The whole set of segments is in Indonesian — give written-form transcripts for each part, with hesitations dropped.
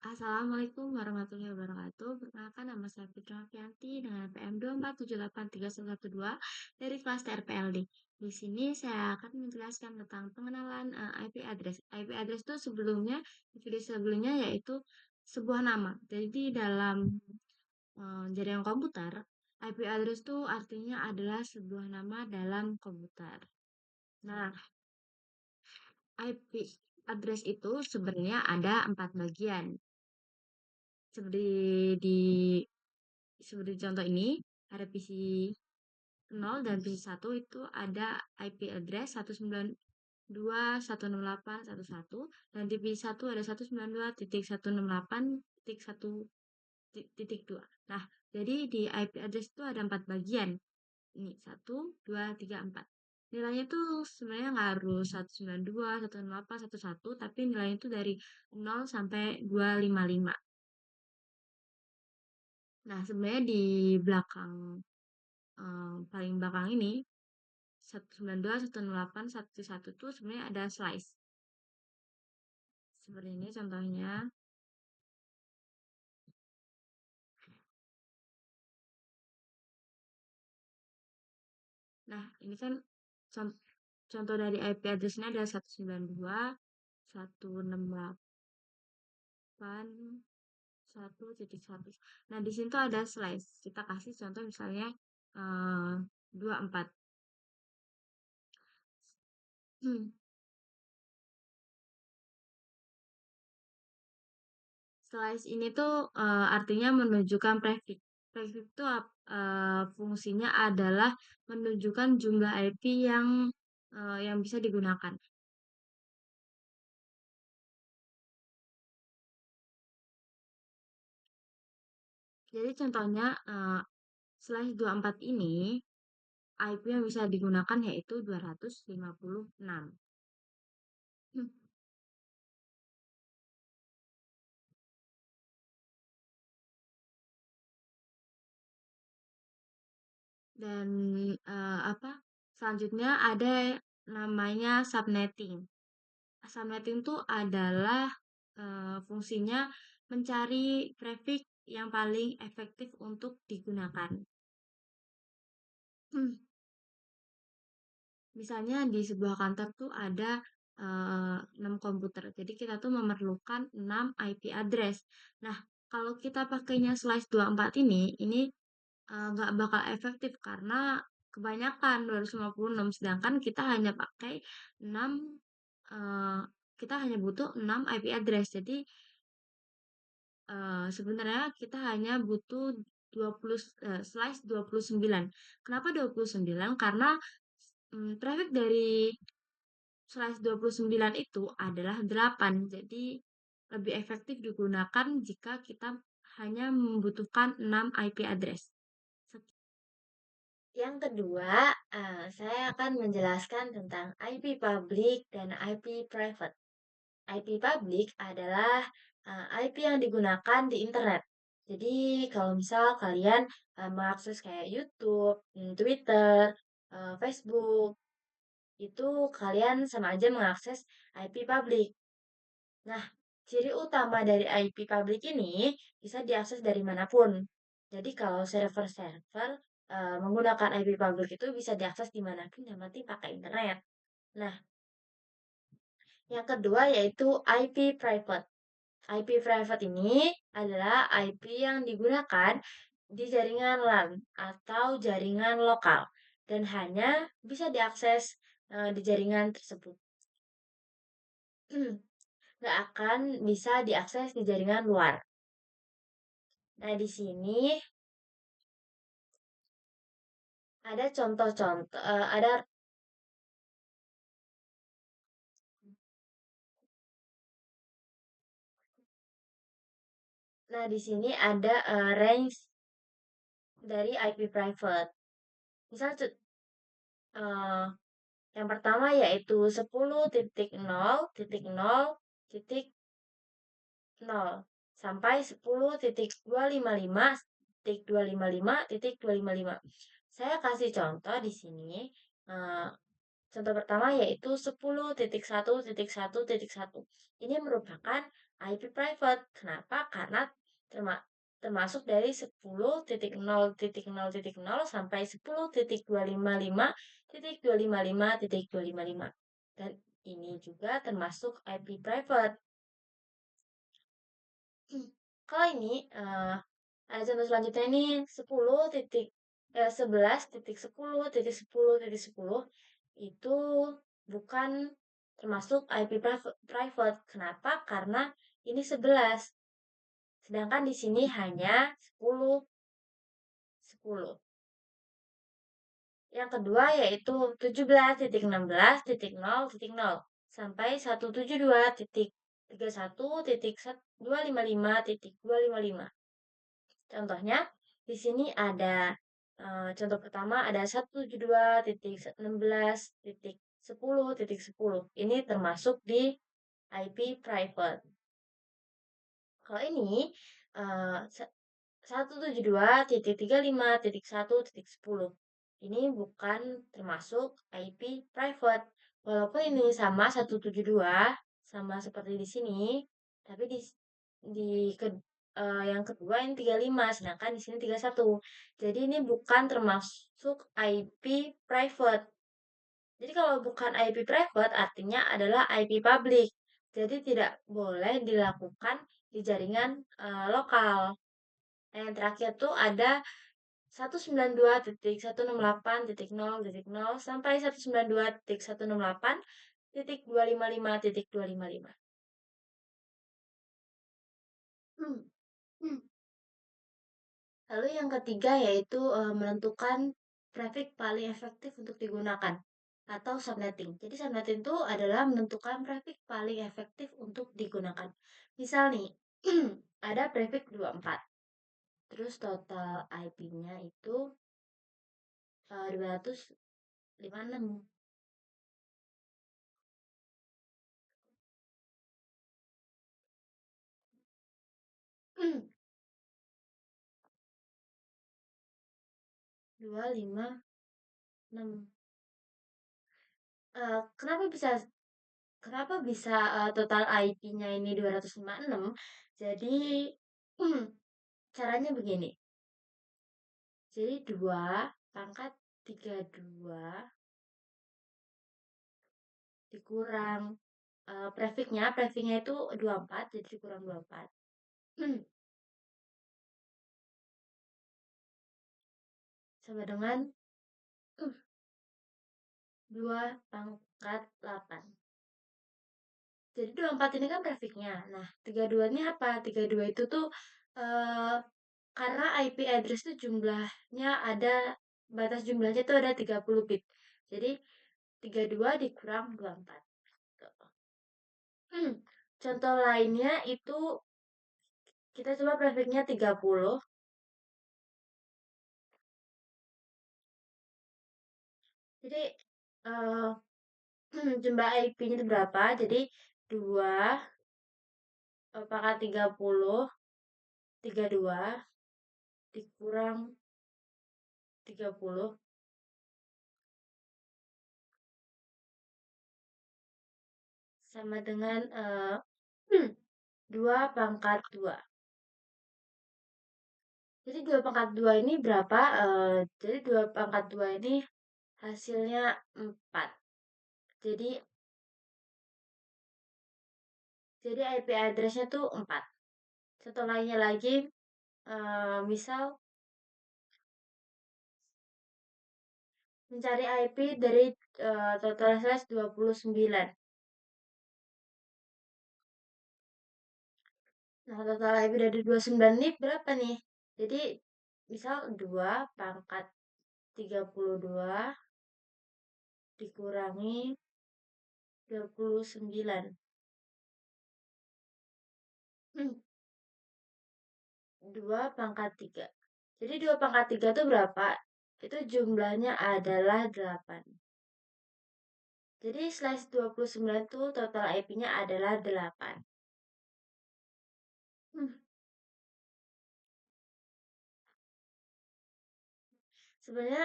Assalamualaikum warahmatullahi wabarakatuh. Perkenalkan nama saya Fitri Novianti dengan PM 2478312 dari kelas TRPLD. Di sini saya akan menjelaskan tentang pengenalan IP address. IP address itu sebelumnya, di video sebelumnya yaitu sebuah nama. Jadi dalam jaringan komputer, IP address itu artinya adalah sebuah nama dalam komputer. Nah, IP address itu sebenarnya ada 4 bagian. Seperti di seperti contoh ini, ada PC 0 dan PC 1 itu ada IP address 192.168.1.1 dan di PC 1 ada 192.168.1.2. Nah, jadi di IP address itu ada 4 bagian. Ini 1, 2, 3, 4. Nilainya tuh sebenarnya nggak harus 192, 168, 11, tapi nilainya itu dari 0 sampai 255. Nah, sebenarnya di belakang paling belakang ini 192, 108, 11 itu sebenarnya ada slice. Seperti ini contohnya. Nah, ini kan contoh dari IP address-nya ada 192, 168, 1.1. Nah, di sini tuh ada slice. Kita kasih contoh misalnya 24. Hmm. Slice ini tuh artinya menunjukkan prefix. Prefix itu fungsinya adalah menunjukkan jumlah IP yang bisa digunakan. Jadi contohnya slice 24 ini IP yang bisa digunakan yaitu 256. Hmm. Dan apa? Selanjutnya ada namanya subnetting. Subnetting itu adalah fungsinya mencari traffic yang paling efektif untuk digunakan. Hmm. Misalnya di sebuah kantor tuh ada 6 komputer. Jadi kita tuh memerlukan 6 IP address. Nah, kalau kita pakainya slice 24 ini nggak bakal efektif karena kebanyakan 256, sedangkan kita hanya pakai 6 eh, kita hanya butuh 6 IP address. Jadi sebenarnya kita hanya butuh 20 slice 29. Kenapa 29? Karena traffic dari slice 29 itu adalah 8. Jadi lebih efektif digunakan jika kita hanya membutuhkan 6 IP address. Yang kedua, saya akan menjelaskan tentang IP public dan IP private. IP public adalah IP yang digunakan di internet. Jadi kalau misal kalian mengakses kayak YouTube, Twitter, Facebook, itu kalian sama aja mengakses IP public. Nah, ciri utama dari IP public ini bisa diakses dari manapun. Jadi kalau server-server menggunakan IP public itu bisa diakses dimanapun yang penting pakai internet. Nah, yang kedua yaitu IP private. IP private ini adalah IP yang digunakan di jaringan LAN atau jaringan lokal dan hanya bisa diakses di jaringan tersebut. Nggak akan bisa diakses di jaringan luar. Nah, di sini ada contoh-contoh, nah di sini ada range dari IP private. Misal eh, yang pertama yaitu 10.0.0.0 sampai 10.255.255.255. Saya kasih contoh di sini. eh, Contoh pertama yaitu 10.1.1.1. Ini merupakan IP private. Kenapa? Karena termasuk dari 10.0.0.0 sampai 10.255.255.255. Dan ini juga termasuk IP private. Kalau ini ada contoh selanjutnya ini 11.10.10.10 itu bukan termasuk IP private. Kenapa? Karena ini 11. Sedangkan di sini hanya 10, 10. Yang kedua yaitu 17.16.0.0 sampai 172.31.255.255. Contohnya di sini ada contoh pertama ada 172.16.10.10. Ini termasuk di IP private. Kalau ini uh, 172.35.1.10. Ini bukan termasuk IP private. Walaupun ini sama 172 sama seperti di sini, tapi di yang kedua ini 35, sedangkan di sini 31. Jadi ini bukan termasuk IP private. Jadi kalau bukan IP private artinya adalah IP public. Jadi tidak boleh dilakukan di jaringan lokal. Nah, yang terakhir tuh ada 192.168.0.0 sampai 192.168.255.255. Hmm. Hmm. Lalu yang ketiga yaitu menentukan traffic paling efektif untuk digunakan atau subnetting. Jadi subnetting itu adalah menentukan traffic paling efektif untuk digunakan. Misal nih, ada prefix 24. Terus total IP-nya itu 256. Hmm, 256. Kenapa bisa total IP-nya ini 256? Jadi hmm, caranya begini. Jadi 2 pangkat 32 dikurang prefixnya itu 24, jadi dikurang 24. Sama dengan 2 pangkat 8. Jadi 24 ini kan prefixnya. Nah, 32 ini apa? 32 itu tuh eh, karena IP address itu jumlahnya ada, batas jumlahnya itu ada 30 bit. Jadi 32 dikurang 24. Hmm, contoh lainnya itu kita coba prefixnya 30. Jadi eh, jumlah IP-nya itu berapa? Jadi 2 pangkat 32 dikurang 30 sama dengan 2 pangkat 2. Jadi 2 pangkat 2 ini berapa? Jadi 2 pangkat 2 ini hasilnya 4. Jadi IP address-nya tuh 4. Contoh lainnya lagi, misal mencari IP dari total slash 29. Nah, total IP dari 29 ini berapa nih? Jadi, misal 2 pangkat 32 dikurangi 29. 2 pangkat 3. Jadi 2 pangkat 3 itu berapa? Itu jumlahnya adalah 8. Jadi slash 29 itu total IP-nya adalah 8. Hmm. Sebenarnya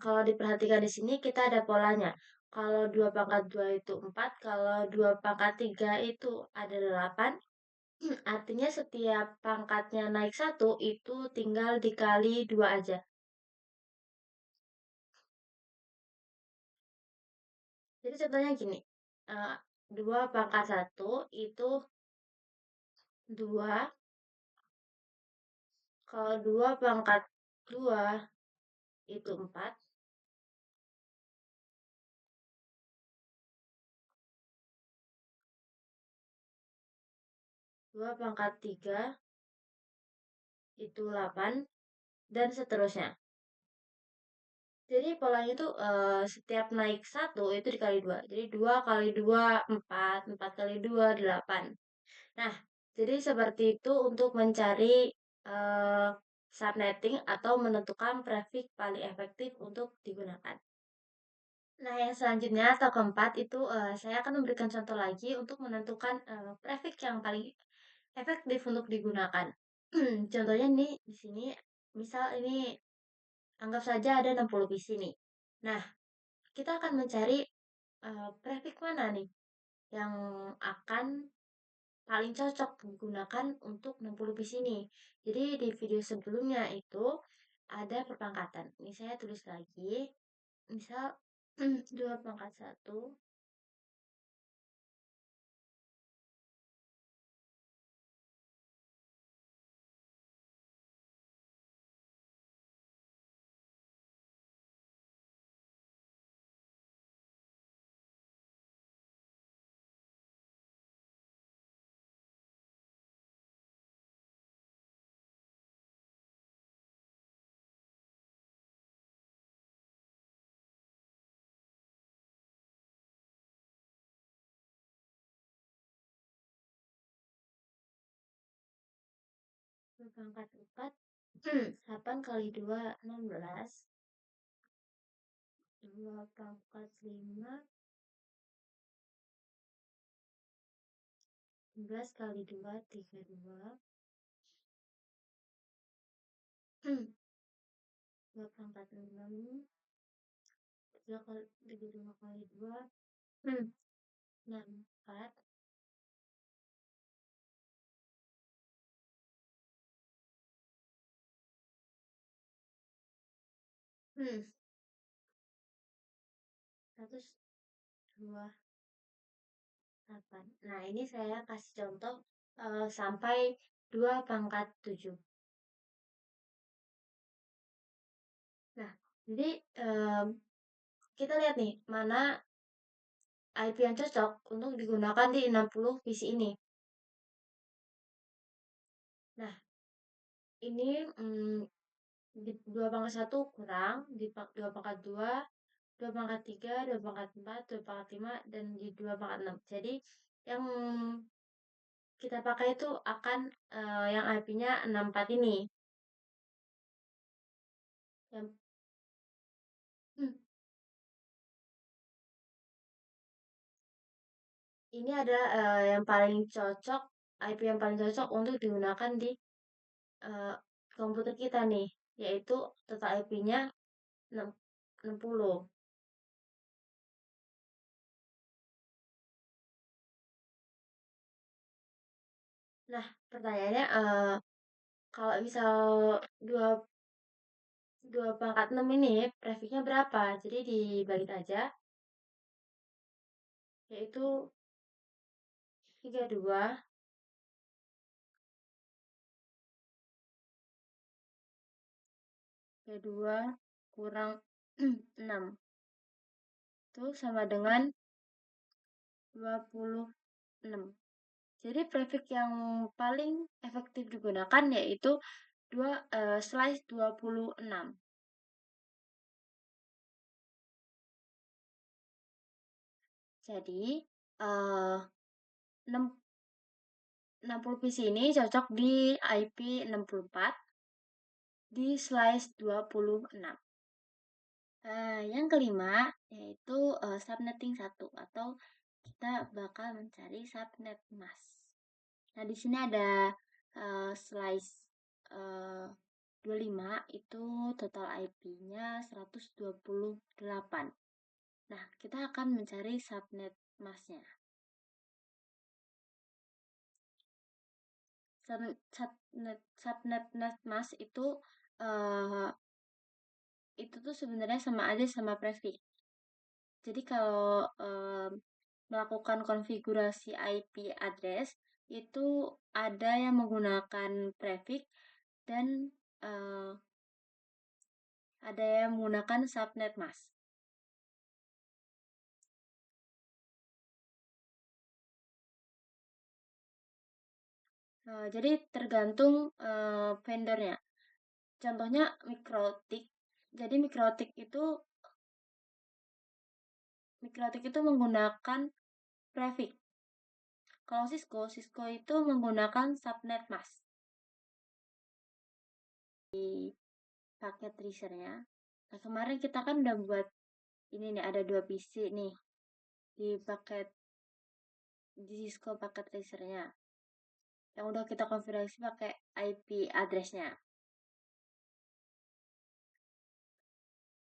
kalau diperhatikan di sini kita ada polanya. Kalau 2 pangkat 2 itu 4, kalau 2 pangkat 3 itu ada 8, Artinya setiap pangkatnya naik satu itu tinggal dikali dua aja. Jadi contohnya gini, eh, 2 pangkat 1 itu 2, kalau 2 pangkat 2 itu 4, 2 pangkat 3 itu 8, dan seterusnya. Jadi polanya tuh setiap naik satu itu dikali 2. Jadi 2 kali 2 4, 4 kali 2 8. Nah, jadi seperti itu untuk mencari eh, subnetting atau menentukan prefix paling efektif untuk digunakan. Nah, yang selanjutnya atau keempat itu saya akan memberikan contoh lagi untuk menentukan prefix yang paling efektif untuk digunakan. Contohnya nih di sini, misal ini anggap saja ada 60 visi nih. Nah, kita akan mencari prefix mana nih yang akan paling cocok digunakan untuk 60 piece ini. Jadi di video sebelumnya itu ada perpangkatan. Ini saya tulis lagi. Misal 2 pangkat 1 2 pangkat 4 8 kali 2 16, 2 pangkat 5 11 kali 2 32, 2 pangkat 6 3 kali 32 kali 2 64. hmm, 128. Nah, ini saya kasih contoh sampai 2 pangkat 7. Nah, jadi kita lihat nih mana IP yang cocok untuk digunakan di 60 visi ini. Nah, ini di 2 pangkat 1 kurang, di 2 pangkat 2, 2 pangkat 3, 2 pangkat 4, 2 pangkat 5, dan di 2 pangkat 6. Jadi yang kita pakai itu akan yang IP-nya 64 ini. Yang, hmm, ini ada yang paling cocok, IP yang paling cocok untuk digunakan di eh, komputer kita nih, yaitu total IP-nya 60. Nah, pertanyaannya kalau misal dua 2 pangkat 6 ini prefixnya berapa? Jadi dibalik aja, yaitu 32 kurang 6 itu sama dengan 26. Jadi prefix yang paling efektif digunakan yaitu 2/26. Jadi eh 60 piece ini cocok di IP 64 di slice 26. Yang kelima yaitu subnetting 1 atau kita bakal mencari subnet mask. Nah, di sini ada slice 25 itu total IP-nya 128. Nah, kita akan mencari subnet masknya. Subnet mask eh, itu tuh sebenarnya sama aja sama prefix. Jadi kalau melakukan konfigurasi IP address itu ada yang menggunakan prefix dan eh, ada yang menggunakan subnet mask. Jadi tergantung vendornya. Contohnya Mikrotik. Jadi Mikrotik itu menggunakan prefix. Kalau Cisco itu menggunakan subnet mask di paket tracernya. Nah, kemarin kita kan udah buat ini nih, ada 2 PC nih di Cisco paket tracernya. Yang udah kita konfigurasi pakai IP addressnya.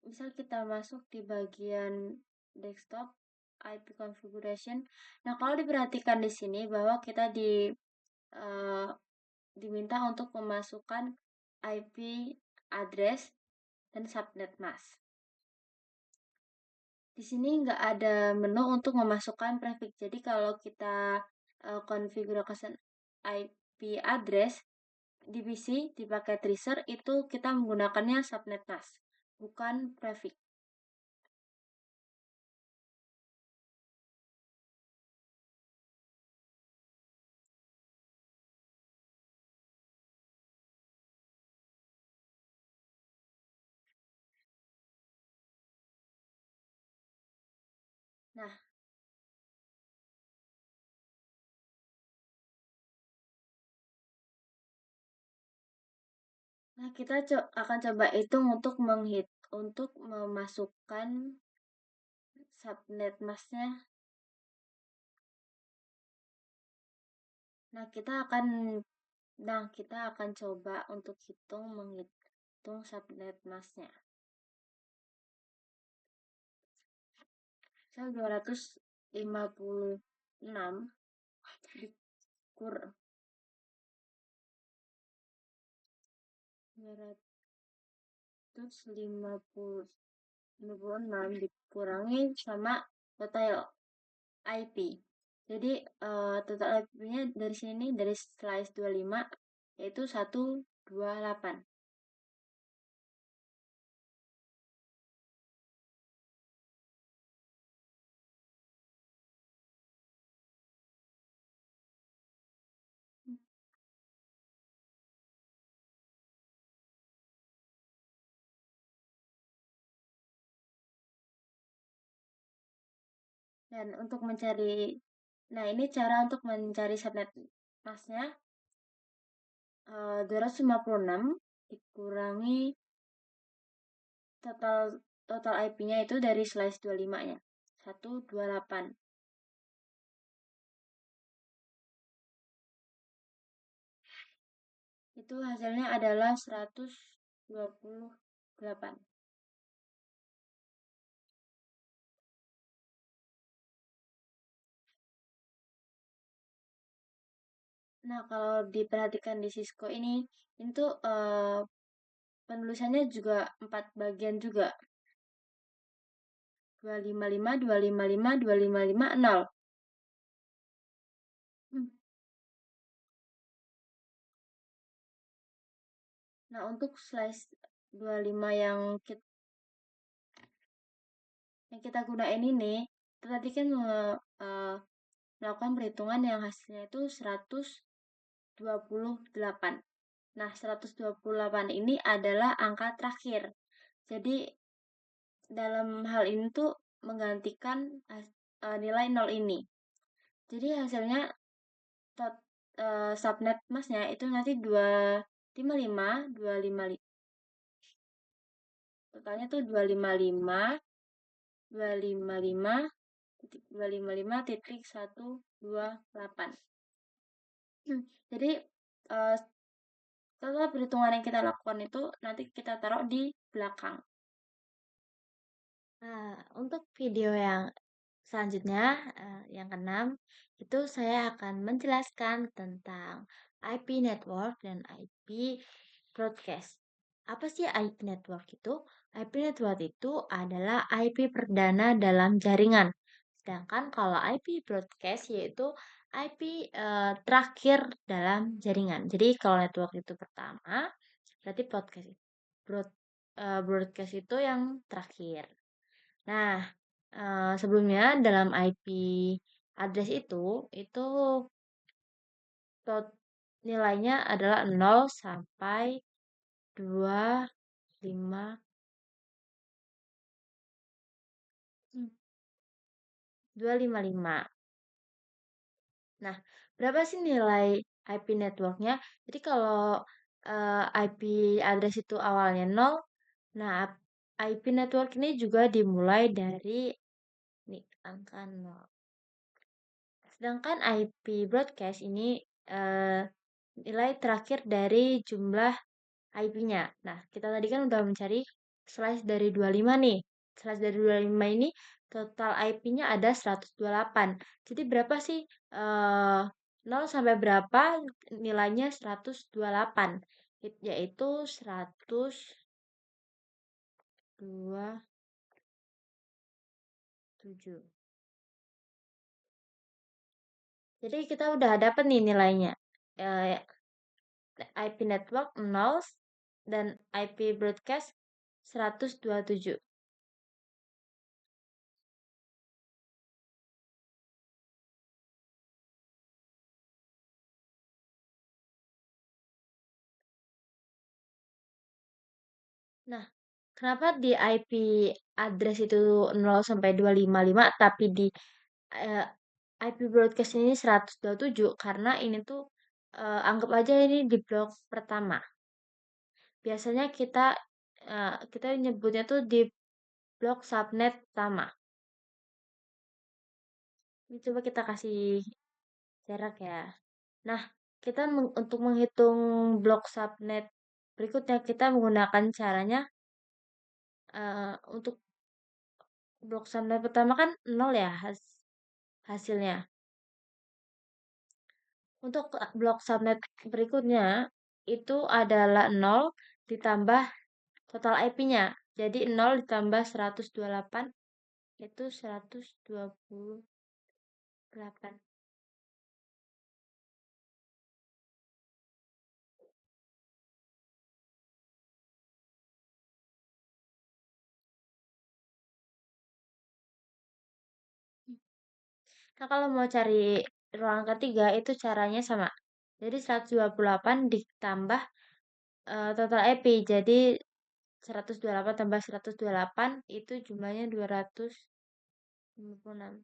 Misal kita masuk di bagian desktop IP configuration. Nah, kalau diperhatikan di sini bahwa kita eh, diminta untuk memasukkan IP address dan subnet mask. Di sini nggak ada menu untuk memasukkan prefix. Jadi kalau kita konfigurasi IP address di PC di paket tracer itu kita menggunakannya subnet mask, bukan prefix. Nah, kita akan coba hitung untuk memasukkan subnet masknya. Nah, kita akan coba untuk menghitung subnet masknya. Misal 256 dikur 256 dikurangi sama total IP. Jadi total IP-nya dari sini dari slice 25 yaitu 128. Dan nah ini cara untuk mencari subnet masknya. 256 dikurangi total total IP-nya itu dari slice 25-nya. 128. Itu hasilnya adalah 128. Nah, kalau diperhatikan di Cisco ini tuh penulisannya juga 4 bagian juga. 255, 255, 255, 0. Nah, untuk slice 25 yang kita gunain ini, tadi kan melakukan perhitungan yang hasilnya itu 128. Nah, 128 ini adalah angka terakhir. Jadi, dalam hal ini tuh menggantikan nilai 0 ini. Jadi, hasilnya subnet masnya itu nanti 255, 255. Totalnya tuh 255, 255, 255 titik 128. Jadi total perhitungan yang kita lakukan itu nanti kita taruh di belakang. Nah, untuk video yang selanjutnya, yang keenam, itu saya akan menjelaskan tentang IP network dan IP broadcast. Apa sih IP network itu? IP network itu adalah IP perdana dalam jaringan. Sedangkan kalau IP broadcast yaitu IP terakhir dalam jaringan. Jadi kalau network itu pertama, berarti broadcast itu yang terakhir. Nah, sebelumnya dalam IP address itu nilainya adalah 0 sampai 25 255. Nah, berapa sih nilai IP networknya? Jadi kalau IP address itu awalnya 0, nah IP network ini juga dimulai dari nih, angka 0. Sedangkan IP broadcast ini eh, nilai terakhir dari jumlah IP-nya. Nah, kita tadi kan udah mencari slice dari 25 nih. Slice dari 25 ini total IP-nya ada 128. Jadi berapa sih 0 sampai berapa nilainya 128? Yaitu 127. Jadi kita udah dapat nih nilainya. Eh, IP network 0 dan IP broadcast 127. Nah, kenapa di IP address itu 0 sampai 255 tapi di eh, IP broadcast ini 127 karena ini tuh anggap aja ini di blok pertama. Biasanya kita nyebutnya tuh di blok subnet pertama. Ini coba kita kasih jarak ya. Nah, untuk menghitung blok subnet berikutnya kita menggunakan caranya untuk blok subnet pertama kan 0 ya hasilnya. Untuk blok subnet berikutnya itu adalah 0 ditambah total IP-nya. Jadi 0 ditambah 128 itu 128. Nah, kalau mau cari ruang ketiga itu caranya sama. Jadi 128 ditambah total IP. Jadi 128 tambah 128 itu jumlahnya 256.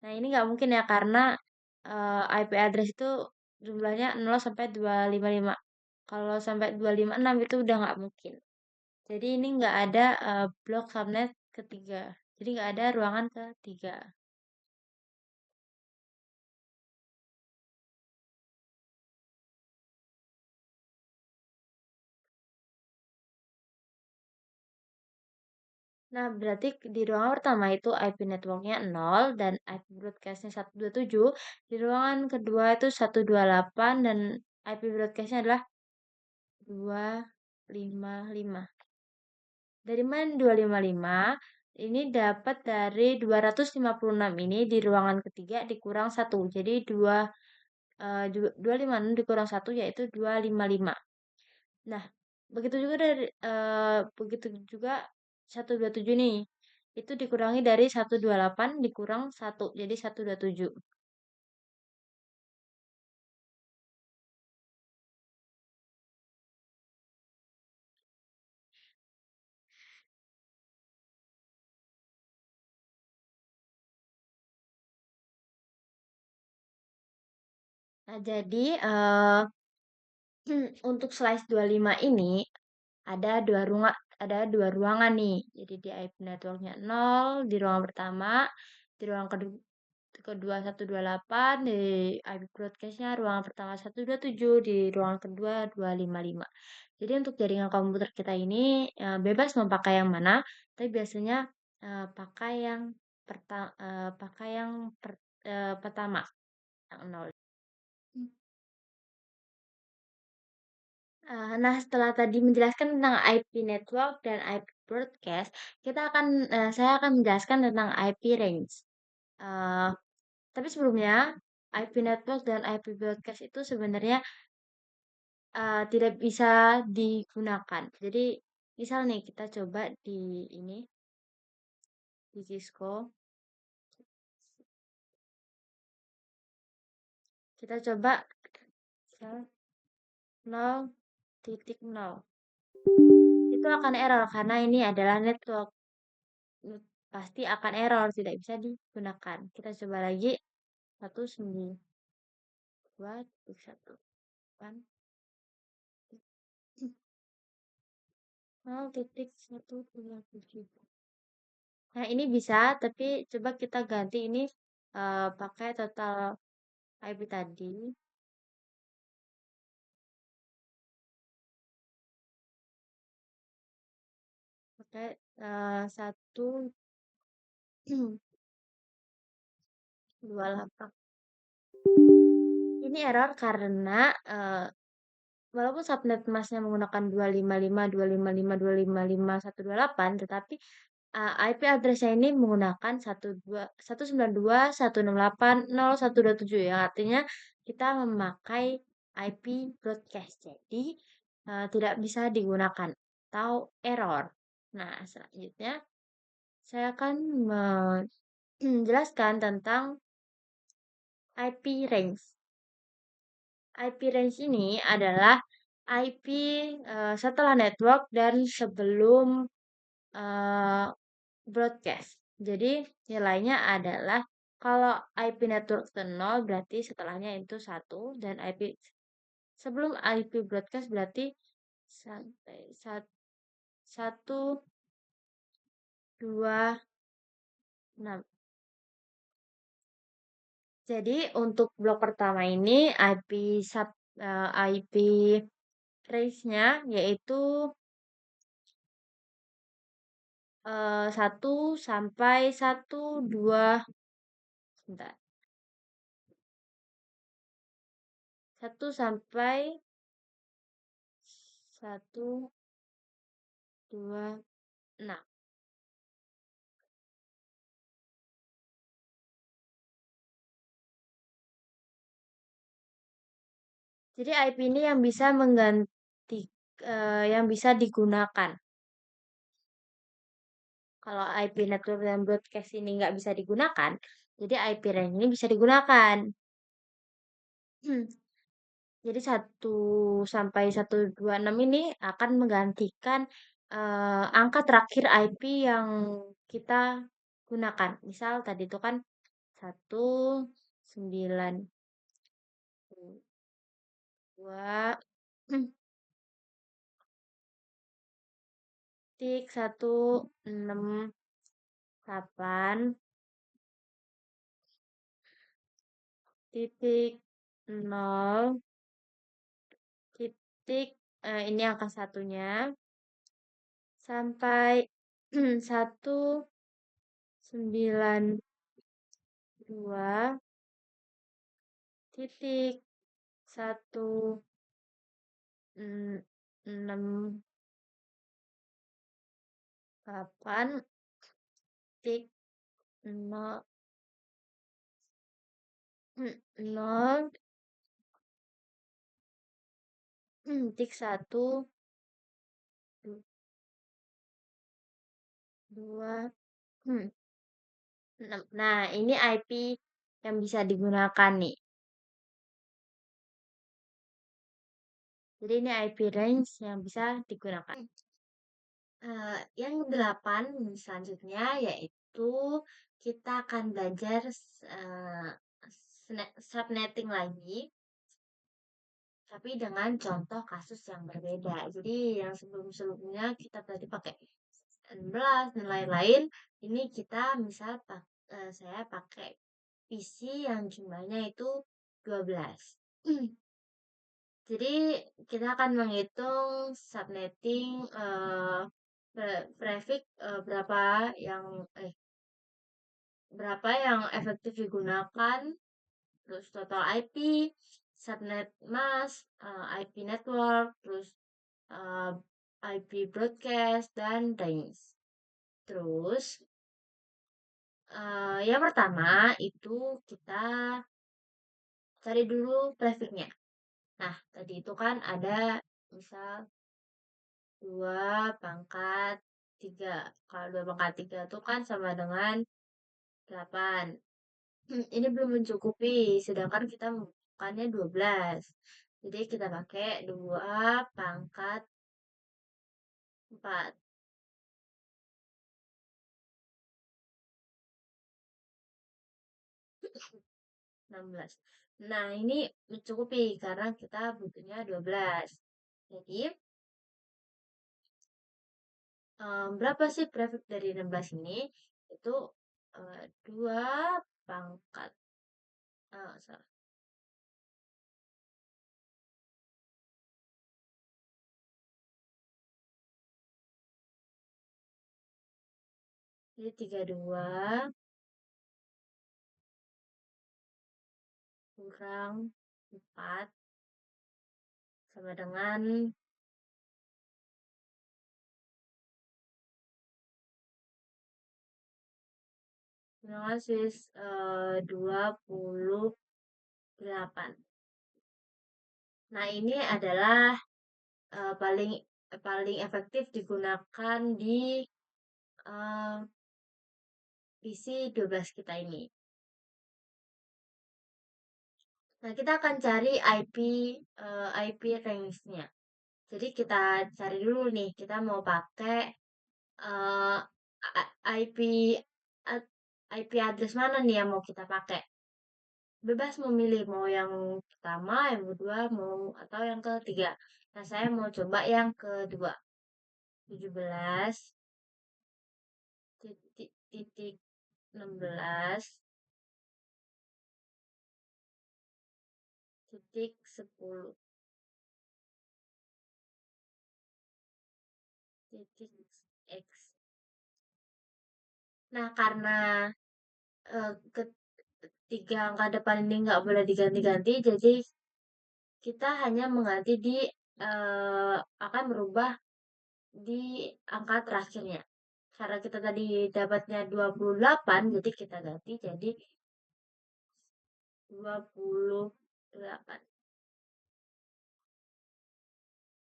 Nah, ini nggak mungkin ya karena IP address itu jumlahnya 0 sampai 255. Kalau sampai 256 itu udah nggak mungkin. Jadi ini nggak ada blok subnet ketiga. Jadi nggak ada ruangan ketiga. Nah, berarti di ruangan pertama itu IP networknya 0 dan IP broadcastnya 127. Di ruangan kedua itu 128 dan IP broadcastnya adalah 255. Dari mana 255? Ini dapat dari 256 ini di ruangan ketiga dikurang satu. Jadi 256 dikurang satu yaitu 255. Nah, begitu juga 127 nih. Itu dikurangi dari 128 dikurang satu jadi 127. Nah, jadi untuk slice 25 ini ada dua ruangan nih. Jadi di IP networknya 0 di ruangan pertama, di ruangan kedua 128, di IP broadcastnya ruangan pertama 127, di ruangan kedua 255. Jadi untuk jaringan komputer kita ini bebas mau pakai yang mana, tapi biasanya pakai yang pertama yang 0. Nah, setelah tadi menjelaskan tentang IP network dan IP broadcast, saya akan menjelaskan tentang IP range. Eee, tapi sebelumnya, IP network dan IP broadcast itu sebenarnya, tidak bisa digunakan. Jadi, misal nih kita coba di Cisco, kita coba misal 0.0, itu akan error karena ini adalah network. Pasti akan error, tidak bisa digunakan. Kita coba lagi, 192.168 0.127. Nah, ini bisa, tapi coba kita ganti ini pakai total IP tadi, pakai 128. Ini error karena walaupun subnet masnya menggunakan 255.255.255.128, tetapi IP address-nya ini menggunakan 192.168.0127, yang artinya kita memakai IP broadcast. Jadi tidak bisa digunakan atau error. Nah, selanjutnya saya akan menjelaskan tentang IP range. IP range ini adalah IP setelah network dan sebelum eh, broadcast. Jadi nilainya adalah kalau IP network itu 0 berarti setelahnya itu 1, dan sebelum IP broadcast berarti sampai 1, 2, 6. Jadi untuk blok pertama ini IP range-nya yaitu 1 sampai 2, sebentar. 1 sampai 1, 2, 6. Jadi IP ini yang bisa digunakan. Kalau IP network dan broadcast ini nggak bisa digunakan, jadi IP range ini bisa digunakan. Jadi 1 sampai 126 ini akan menggantikan angka terakhir IP yang kita gunakan. Misal tadi itu kan 192.168 titik 0 titik ini angka satunya sampai 192 titik 168 titik 0 0 titik 1, 2, 6. Nah, ini IP yang bisa digunakan nih. Jadi ini IP range yang bisa digunakan. Yang 8 selanjutnya yaitu kita akan belajar subnetting lagi, tapi dengan contoh kasus yang berbeda. Jadi yang sebelum-sebelumnya kita tadi pakai 16 dan lain-lain, ini kita saya pakai PC yang jumlahnya itu 12. Jadi kita akan menghitung subnetting prefix berapa yang efektif digunakan, terus total IP, subnet mask, IP network, terus broadcast, dan range. Terus, yang pertama itu kita cari dulu prefixnya. Nah, tadi itu kan ada misal 2 pangkat 3. Kalau 2 pangkat 3 itu kan sama dengan 8. Ini belum mencukupi, sedangkan kita membutuhkannya 12. Jadi kita pakai 2 pangkat 4, 16. Nah, ini mencukupi karena kita butuhnya 12. Jadi, berapa sih prefix dari 16 ini? Itu 2 pangkat, salah. Jadi 32 kurang 4 sama dengan 28. Nah, ini adalah paling paling efektif digunakan di eh, PC 12 kita ini. Nah, kita akan cari IP range-nya. Jadi kita cari dulu nih, kita mau pakai eh, IP IP address mana nih yang mau kita pakai. Bebas memilih mau yang pertama, yang kedua, mau atau yang ketiga. Nah, saya mau coba yang kedua. 17 titik 16 titik 10 titik X. Nah, karena ketiga angka depan ini nggak boleh diganti-ganti, jadi kita hanya mengganti akan merubah di angka terakhirnya. Karena kita tadi dapatnya 28, jadi kita ganti jadi 28.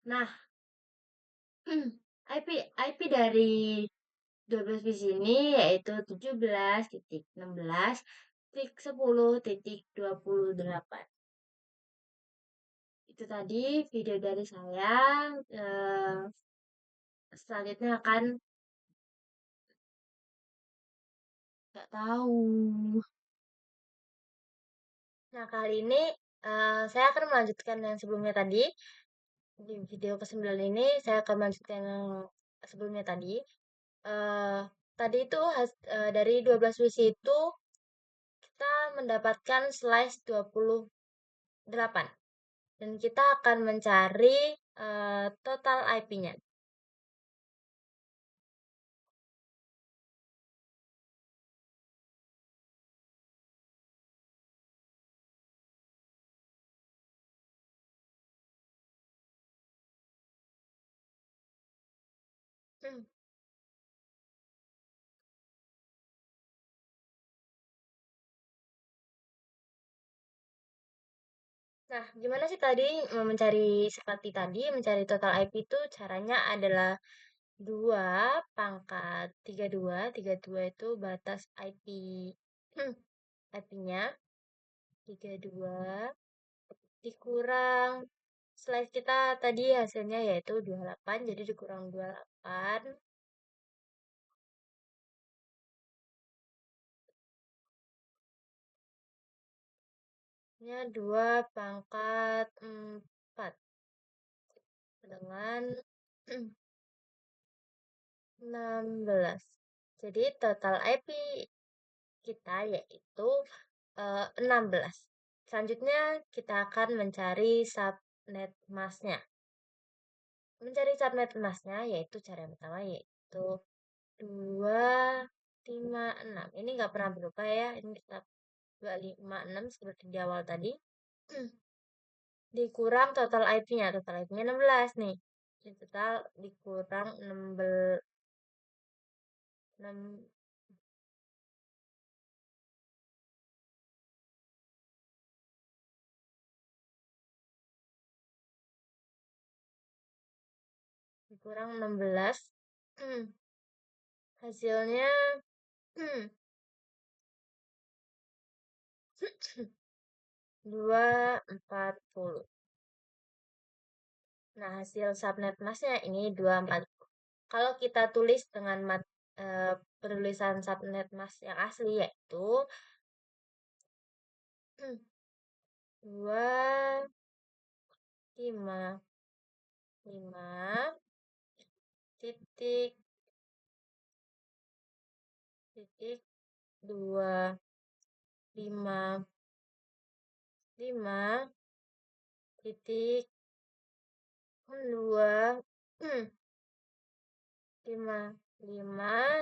Nah, IP dari 12 di sini yaitu 17.16.10.28. Itu tadi video dari saya. Eh, Selanjutnya akan nggak tahu. Nah, kali ini saya akan melanjutkan yang sebelumnya tadi. Di video ke-9 ini saya akan melanjutkan yang sebelumnya tadi. Eh, Tadi itu dari 12 visi itu kita mendapatkan slice 28 dan kita akan mencari total IP-nya. Hmm. Nah, gimana sih tadi mencari seperti tadi mencari total IP itu caranya adalah 2 pangkat 32 itu batas IP IP-nya 32 dikurang slide kita tadi hasilnya yaitu 28 jadi dikurang 28 nya 2 pangkat 4 dengan 16. Jadi total IP kita yaitu 16. Selanjutnya kita akan mencari subnet masknya. Mencari subnet masknya yaitu cara yang pertama yaitu 256. Ini nggak pernah berubah ya. Ini tetap 256 seperti di awal tadi. Dikurang total IP-nya. Total IP-nya 16 nih. Di total dikurang 16, 6, dikurang 16. Hasilnya 240. Nah, hasil subnet massnya ini 240. Kalau kita tulis dengan penulisan subnet mass yang asli yaitu 2, 5, 5, titik, titik, 2, 5, 5, titik, 2, 5, 5,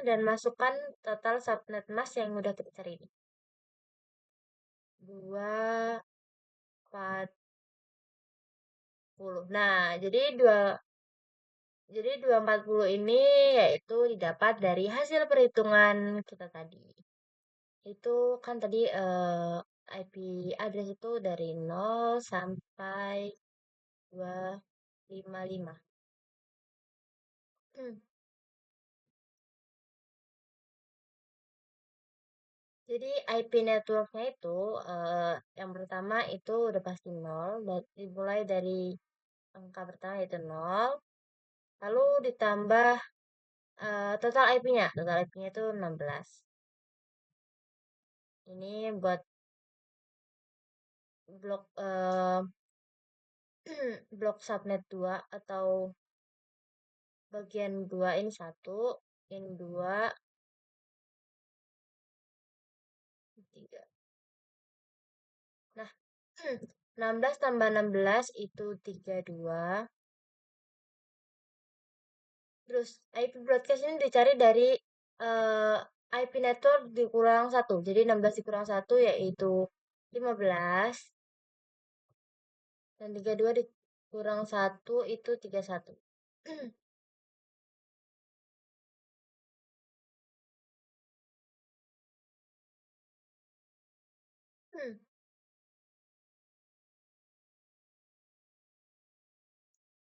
dan masukkan total subnet mask yang udah kita cari ini. 240. Nah, jadi 240 ini yaitu didapat dari hasil perhitungan kita tadi. Itu kan tadi IP address itu dari 0 sampai 255. Jadi IP networknya itu yang pertama itu udah pasti 0, dan dimulai dari angka pertama yaitu 0, lalu ditambah total IP-nya. Total IP-nya itu 16. Ini buat blok blok subnet 2 atau bagian 2 ini 1, ini 2, 3. Nah, 16 tambah 16 itu 32. Terus IP broadcast ini dicari dari eh, IP network dikurang 1. Jadi 16 dikurang 1 yaitu 15. Dan 32 dikurang 1 itu 31.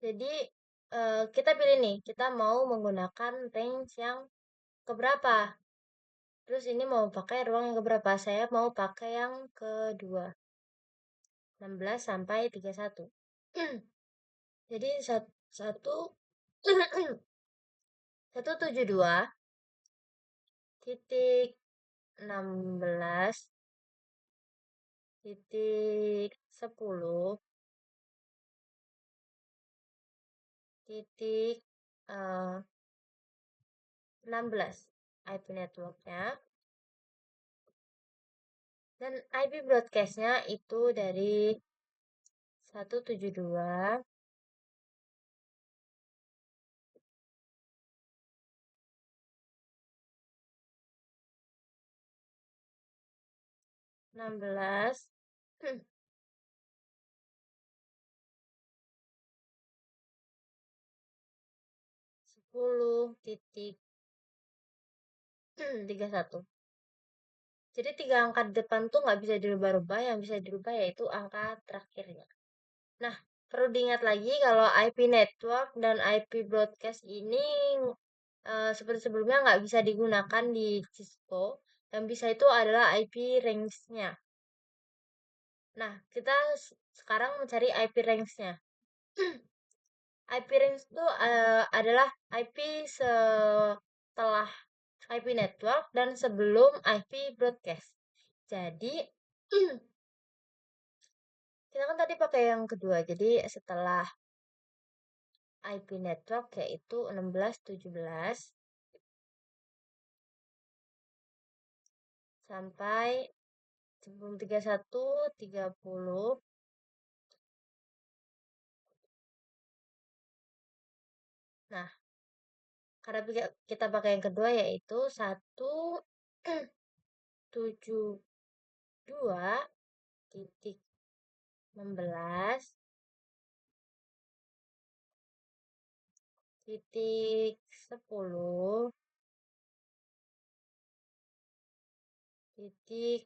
Jadi kita pilih nih, kita mau menggunakan range yang keberapa. Terus ini mau pakai ruang yang keberapa? Saya mau pakai yang kedua. 16 sampai 31. Jadi 172 titik 16 titik 10 titik 16 IP networknya, dan IP broadcastnya itu dari 172 16 10 titik 31. Jadi 3 angka di depan tuh nggak bisa dirubah-rubah, yang bisa dirubah yaitu angka terakhirnya. Nah, perlu diingat lagi kalau IP network dan IP broadcast ini seperti sebelumnya nggak bisa digunakan di Cisco. Yang bisa itu adalah IP range-nya. Nah, kita sekarang mencari IP range-nya. IP range itu adalah IP setelah IP network dan sebelum IP broadcast. Jadi, kita kan tadi pakai yang kedua. Jadi, setelah IP network yaitu 16.17 sampai sebelum 31, 30. Nah, karena kita pakai yang kedua yaitu 172.16 titik 10 titik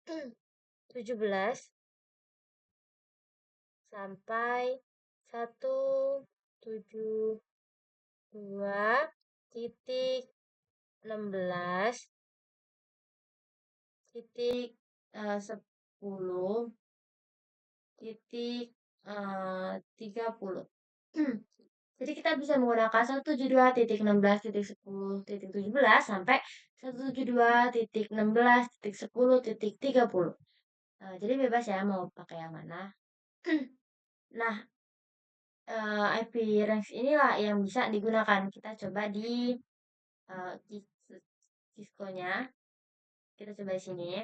17 sampai 172 titik 16 titik 10 titik 30. Jadi kita bisa menggunakan 172.16.10.17 sampai 172.16.10.30. Jadi bebas ya mau pakai yang mana. Nah, IP range inilah yang bisa digunakan. Kita coba di Cisco-nya. Kita coba di sini.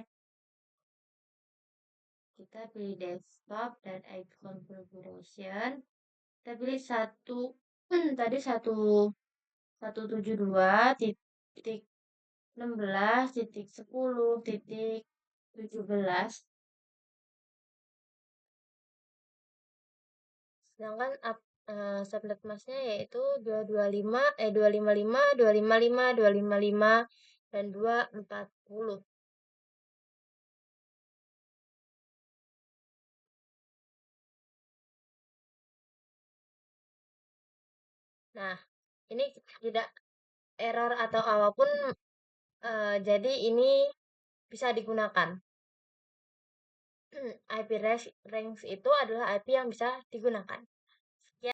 Kita pilih desktop dan IP configuration. Kita pilih tadi 172.16.10.17. Sedangkan subnet masknya yaitu 255, 255, 255, dan 240. Nah, ini tidak error atau apapun, jadi ini bisa digunakan. IP range itu adalah IP yang bisa digunakan.